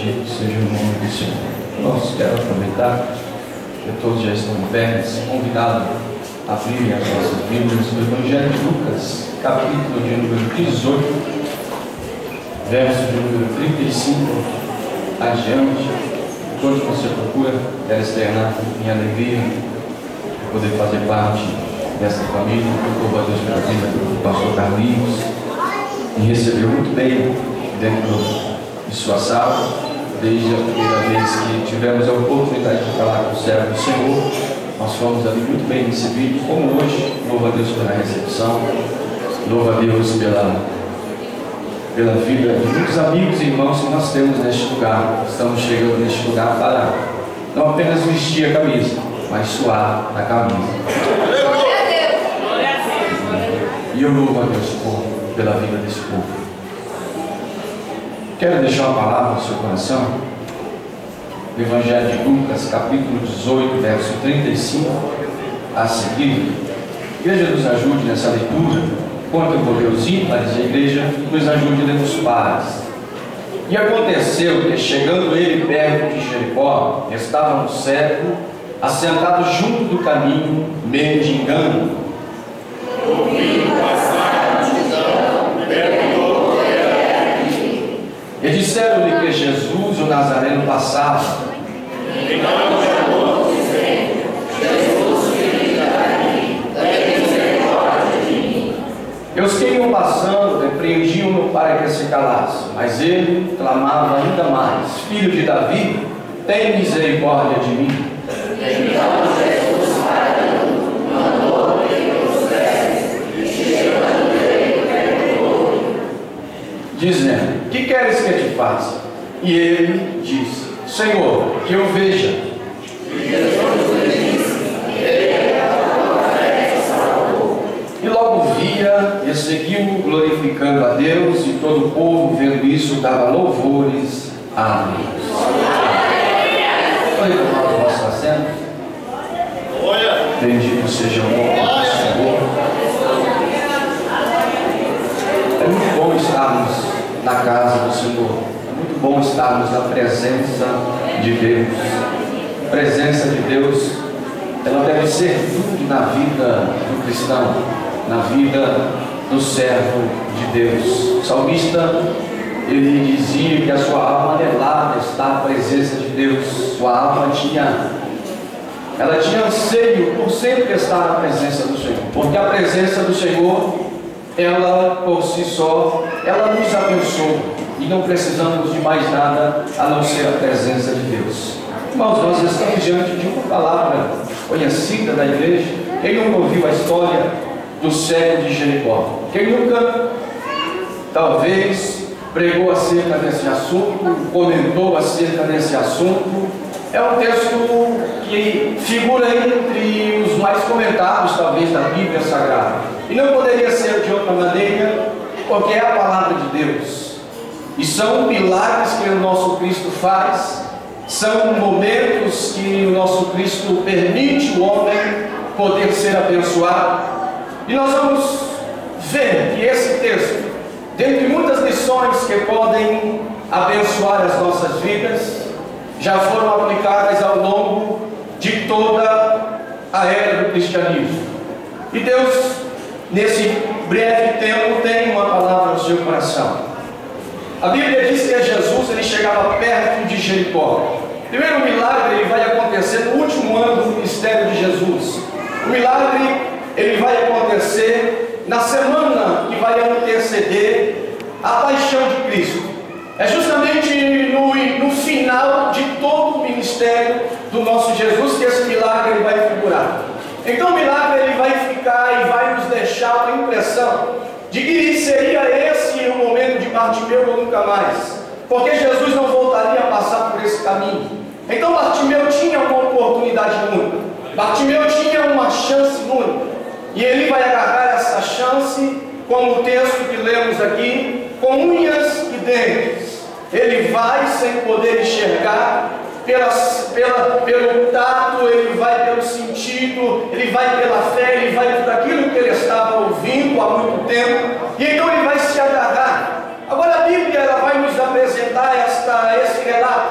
Bendito seja o nome do Senhor. Nós quero aproveitar que todos já estão em pé, convidado a abrirem as nossas Bíblias no Evangelho de Lucas, capítulo de número 18, verso de número 35 adiante. Enquanto você procura, quero externar minha alegria de poder fazer parte dessa família. Eu louvo a Deus pela vida do pastor Carlinhos, me recebeu muito bem dentro de sua sala, desde a primeira vez que tivemos a oportunidade de falar com o servo do Senhor. Nós fomos ali muito bem recebidos, como hoje. Louvo a Deus pela recepção, louvo a Deus pela vida de muitos amigos e irmãos que nós temos neste lugar. Estamos chegando neste lugar para não apenas vestir a camisa, mas suar na camisa. E eu louvo a Deus pela vida desse povo. Quero deixar uma palavra no seu coração, no Evangelho de Lucas, capítulo 18, verso 35 a seguir. A igreja nos ajude nessa leitura. Enquanto eu vou ler os ímpares, a igreja nos ajude a ler os pares. E aconteceu que, chegando ele perto de Jericó, estava um cego assentado junto do caminho, mendigando. Ouvindo passar a multidão, perguntou quem era. E disseram-lhe que Jesus, o Nazareno, passava. Então chamou, dizendo: Jesus, filho de Davi, tem misericórdia de mim. E os que iam passando repreendiam-no para que se calasse, mas ele clamava ainda mais: Filho de Davi, tem misericórdia de mim. Então Jesus, parando, mandou que os pés, e chegando ele, perguntou, dizendo: Que queres que te faça? E ele disse: Senhor, que eu veja. E Jesus lhe disse: e logo via e seguiu glorificando a Deus, e todo o povo, vendo isso, dava louvores a Deus. Pode tomar o vosso assento. Bendito seja o nome do Senhor. É muito bom estarmos na casa do Senhor. É muito bom estarmos na presença de Deus. A presença de Deus, ela deve ser tudo na vida do cristão, na vida do servo de Deus. O salmista, ele dizia que a sua alma anelava estar na presença de Deus. Sua alma tinha anseio por sempre estar na presença do Senhor, porque a presença do Senhor, ela por si só, ela nos abençoa, e não precisamos de mais nada a não ser a presença de Deus. Irmãos, nós estamos diante de uma palavra conhecida da igreja. Quem nunca ouviu a história do cego de Jericó? Quem nunca, talvez, pregou acerca desse assunto, comentou acerca desse assunto? É um texto que figura entre os mais comentados, talvez, da Bíblia Sagrada. E não poderia ser de outra maneira, porque é a palavra de Deus. E são milagres que o nosso Cristo faz, são momentos que o nosso Cristo permite o homem poder ser abençoado. E nós vamos ver que esse texto, dentre muitas lições que podem abençoar as nossas vidas, já foram aplicadas ao longo de toda a era do cristianismo. E Deus, nesse breve tempo, tem uma palavra no seu coração. A Bíblia diz que Jesus, ele chegava perto de Jericó. Primeiro milagre, ele vai acontecer no último ano do ministério de Jesus. O milagre, ele vai acontecer na semana que vai anteceder a paixão de Cristo. É justamente no final de todo o ministério do nosso Jesus que esse milagre ele vai figurar. Então o milagre ele vai ficar e vai nos deixar uma impressão de que seria esse o momento de Bartimeu ou nunca mais, porque Jesus não voltaria a passar por esse caminho. Então Bartimeu tinha uma oportunidade única, Bartimeu tinha uma chance única, e ele vai agarrar essa chance, como o texto que lemos aqui, com unhas e dentes. Ele vai sem poder enxergar, pelo tato, ele vai pelo sentido, ele vai pela fé, ele vai por aquilo que ele estava ouvindo há muito tempo, e então ele vai se agarrar. Agora a Bíblia ela vai nos apresentar esse relato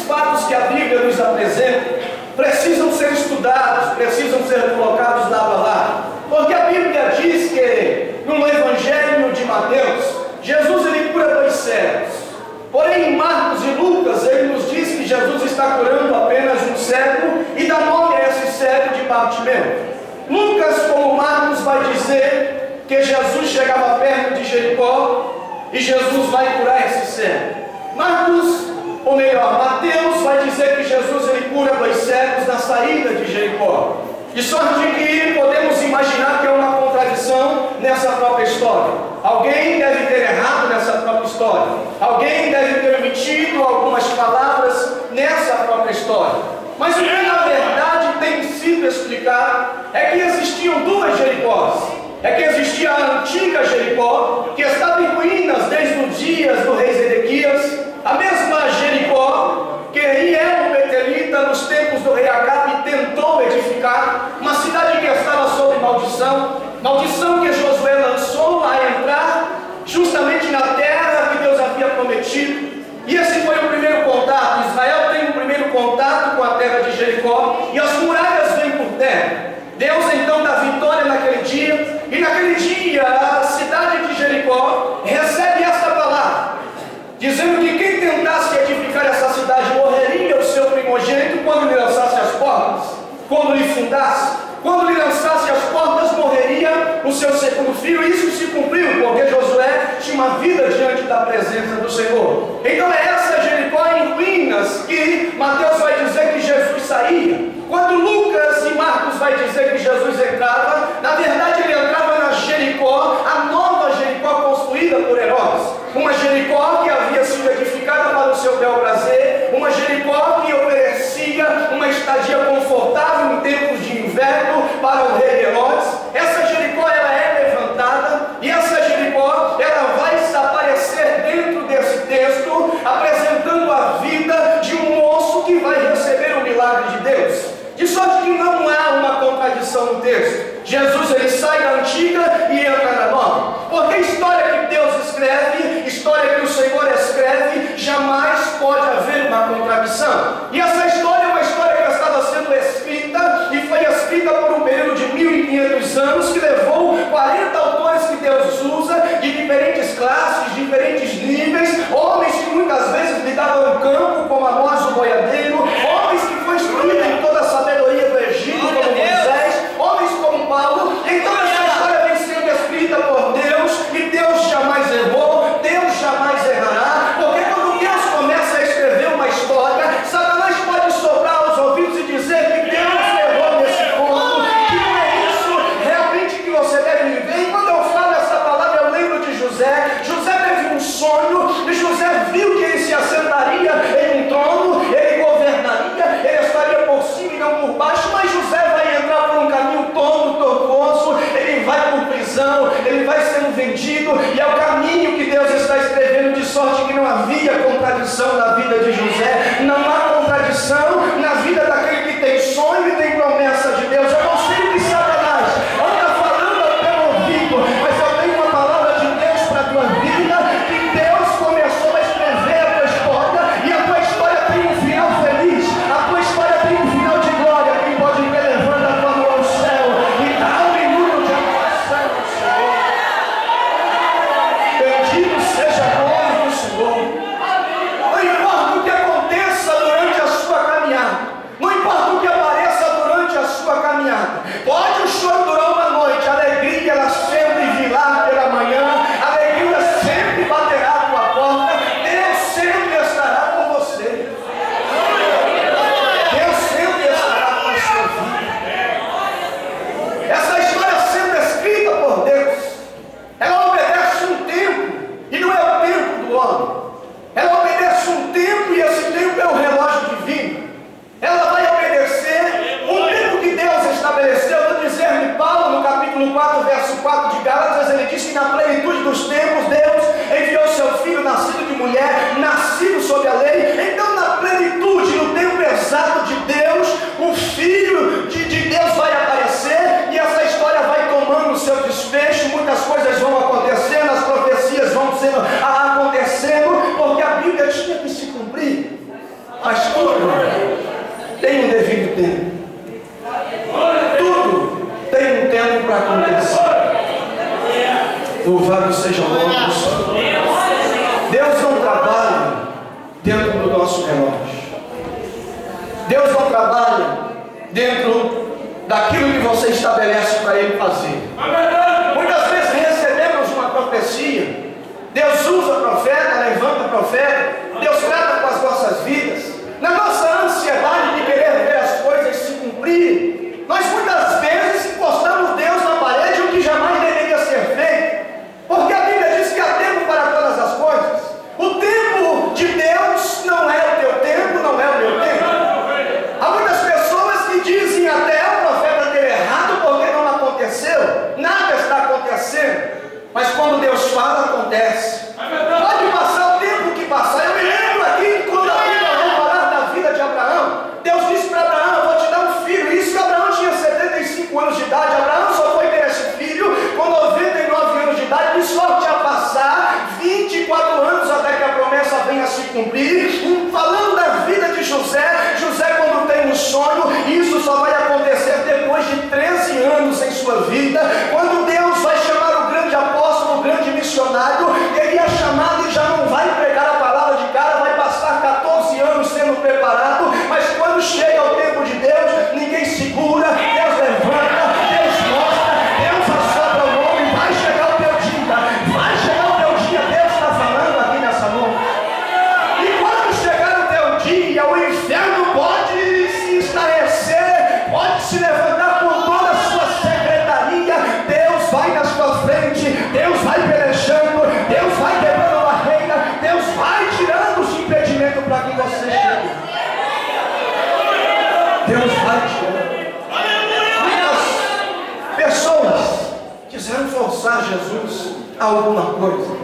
fatos que a Bíblia nos apresenta precisam ser estudados, precisam ser colocados lado a lado. Porque a Bíblia diz que no Evangelho de Mateus, Jesus ele cura 2 cegos. Porém, em Marcos e Lucas, ele nos diz que Jesus está curando apenas um cego e dá nome a esse cego de Bartimeu. Lucas, como Marcos, vai dizer que Jesus chegava perto de Jericó e Jesus vai curar esse cego. Marcos, ou melhor, Mateus vai dizer que Jesus ele cura 2 cegos na saída de Jericó. De sorte que podemos imaginar que é uma contradição nessa própria história. Alguém deve ter errado nessa própria história. Alguém deve ter omitido algumas palavras nessa própria história. Mas o que na verdade tem sido explicado é que existiam 2 Jericós. É que existia a antiga Jericó, que estava em ruínas desde os dias do rei Zedequias. A mesma Jericó que Hiel, o Betelita, nos tempos do rei Acabe, tentou edificar, uma cidade que estava sob maldição, maldição que Josué lançou a entrar justamente na terra que Deus havia prometido. E esse foi o primeiro contato. Israel tem o primeiro contato com a terra de Jericó, e as muralhas vêm por terra. Deus então dá vitória naquele dia, e naquele dia a cidade de Jericó recebe esta palavra, dizendo que quem tentasse edificar essa cidade morreria o seu primogênito quando lhe lançasse as portas, quando lhe fundasse, quando lhe lançasse as portas morreria o seu segundo filho. E isso se cumpriu, porque Josué tinha uma vida diante da presença do Senhor. Então é essa Jericó em ruínas que Mateus vai dizer que Jesus saía. Quando Lucas e Marcos vai dizer que Jesus entrava, na verdade ele entrava na Jericó, a nova Jericó construída por Herodes. Uma Jericó que havia sido edificada para o seu bel prazer, uma Jericó que oferecia uma estadia confortável em tempos de inverno para o rei Herodes. Essa Jericó ela é levantada, e essa Jericó ela vai se aparecer dentro desse texto, apresentando a vida de um moço que vai receber o milagre de Deus. De sorte que não há uma contradição no texto. Jesus ele sai da antiga e entra na nova. Porque a história que Deus escreve, história que o Senhor escreve, jamais pode haver uma contradição. E essa história é uma história que estava sendo escrita, e foi escrita por um período de 1500 anos, que levou 40 autores que Deus usa, de diferentes classes, diferentes níveis, homens que muitas vezes lidavam no campo, como Amós o boiadeiro, homens que foi instruído em toda a sabedoria do Egito, como Moisés, homens como Paulo. Então essa história vem sendo escrita por Deus, e Deus jamais errou, Deus jamais errará, porque quando Deus começa a escrever uma história, Satanás pode soprar aos ouvidos e dizer que Deus errou nesse ponto, que não é isso realmente que você deve viver. E quando eu falo essa palavra, eu lembro de José. José teve um sonho, e José viu que ele se assentaria em um trono, ele governaria Mas tudo tem um devido tempo. Tudo tem um tempo para acontecer. Louvado seja o nome do Senhor. Deus não trabalha dentro do nosso relógio. Deus não trabalha dentro daquilo que você estabelece para Ele fazer. Muitas vezes recebemos uma profecia. Deus usa profeta, levanta profeta. Deus trata com as nossas vidas. Na nossa ansiedade de querer ver as coisas se cumprirem, nós muitas vezes encostamos Deus na parede, o que jamais deveria ser feito. Porque a Bíblia diz que há tempo para todas as coisas. O tempo de Deus não é o teu tempo, não é o meu tempo. Há muitas pessoas que dizem até o profeta ter errado porque não aconteceu. Nada está acontecendo. Mas quando Deus fala, acontece. Pode passar o tempo que passar. Eu me lembro aqui quando a Bíblia vai falar da vida de Abraão. Deus disse para Abraão: eu vou te dar um filho. Isso que Abraão tinha 75 anos de idade. Abraão só foi ter esse filho com 99 anos de idade. E só tinha passar 24 anos até que a promessa venha a se cumprir. Falando da vida de José, José quando tem um sonho, isso só vai acontecer depois de 13 anos em sua vida, quando Deus vai chamar o grande apóstolo, o grande missionário. Ele é chamado e já não vai pregar a palavra de cara, vai passar 14 anos sendo preparado, mas quando chega o tempo de Deus, ninguém segura, Deus levanta, Deus mostra, Deus assopra o nome. Vai chegar o teu dia, vai chegar o teu dia. Deus está falando aqui nessa noite. E quando chegar o teu dia, o inferno pode se estarrecer, pode se levantar com toda a sua secretaria. Deus vai na sua frente, Deus vai pelejando, Deus vai quebrando a barreira, Deus vai tirando os impedimentos para que você chegue. Deus vai tirando. Muitas pessoas quiseram forçar Jesus a alguma coisa.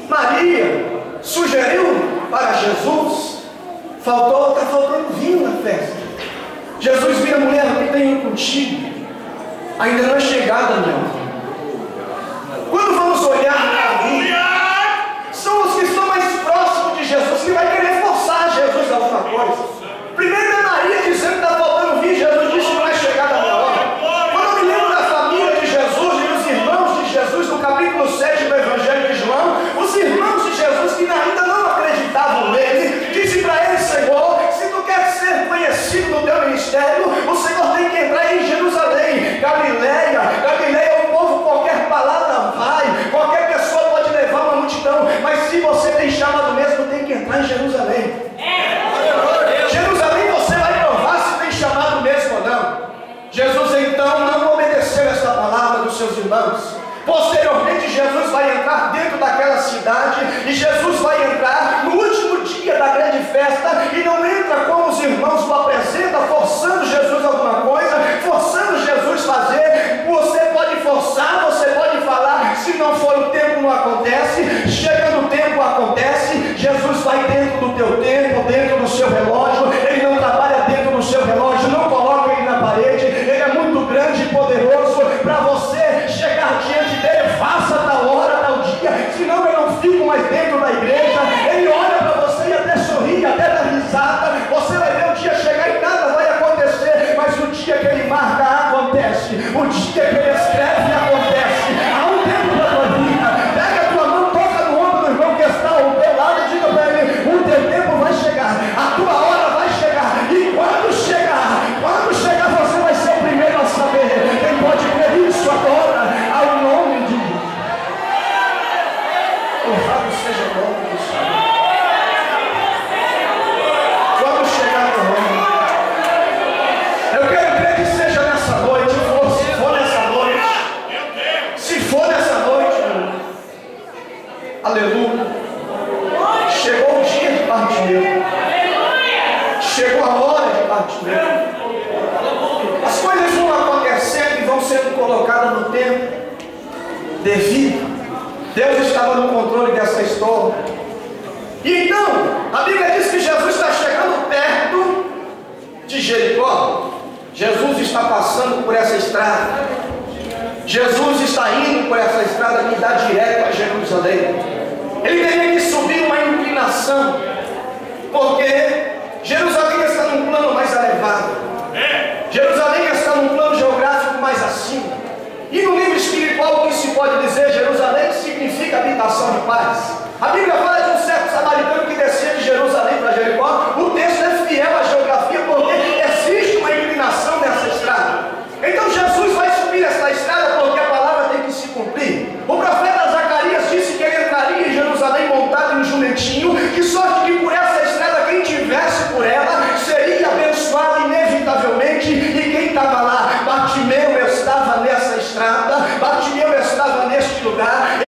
Maria sugeriu para Jesus, está faltando vinho na festa. Jesus vira: mulher, o que tenho contigo? Ainda não é chegada a minha hora. Quando vamos olhar para mim, são os que estão mais próximos de Jesus que vai querer forçar Jesus a alguma coisa. Primeiro é Maria dizendo que está faltando vinho. Jesus disse: não é chegada a minha hora. Quando eu me lembro da família de Jesus e os irmãos de Jesus, no capítulo 7 do Evangelho de João, os irmãos de Jesus que ainda não acreditavam nele, dizem para ele: Senhor, se tu queres ser conhecido no teu ministério, o Senhor tem que entrar em Jerusalém. Galileia, o povo, qualquer palavra vai, qualquer pessoa pode levar uma multidão, mas se você tem chamado mesmo, tem que entrar em Jerusalém. Jerusalém, você vai provar se tem chamado mesmo ou não. Jesus então não obedeceu essa palavra dos seus irmãos. Posteriormente, Jesus vai entrar dentro daquela cidade, e Jesus vai entrar no último dia da grande festa, e não entra como os irmãos o apresentam, forçando Jesus a alguma coisa, forçando Jesus a fazer. Você pode forçar, você pode falar, se não for o tempo não acontece, chegando o tempo acontece. Jesus vai dentro do teu tempo, dentro do seu relógio. Ele não trabalha dentro do seu relógio, não coloca ele na parede. Ele é muito grande e poderoso para você chegar diante dele. Faça tal hora, tal dia, senão eu não fico mais dentro da igreja. Ele olha para você e até sorri, até dá risada. Você vai ver o dia chegar e nada vai acontecer, mas o dia que ele marca, acontece. O dia que ele escreve, acontece. Há um tempo para a tua vida. Pega a tua mão, toca no ombro do irmão que está ao teu lado e diga para ele: o teu tempo vai chegar, a tua hora vai chegar. E quando chegar, você vai ser o primeiro a saber. Quem pode crer isso agora, ao nome de Deus. Louvado seja o nome do Senhor. Quando chegar o nome, eu quero crer que seja nessa noite. Se for nessa noite, aleluia, chegou o dia de partir, chegou a hora de partir. As coisas vão acontecendo e vão sendo colocadas no tempo devido. Deus estava no controle dessa história. E então, a Bíblia diz que Jesus está chegando perto de Jericó. Jesus está passando por essa estrada. Jesus está indo por essa estrada que dá direto a Jerusalém. Ele teria que subir uma inclinação, porque pode dizer Jerusalém significa habitação de paz. A Bíblia fala de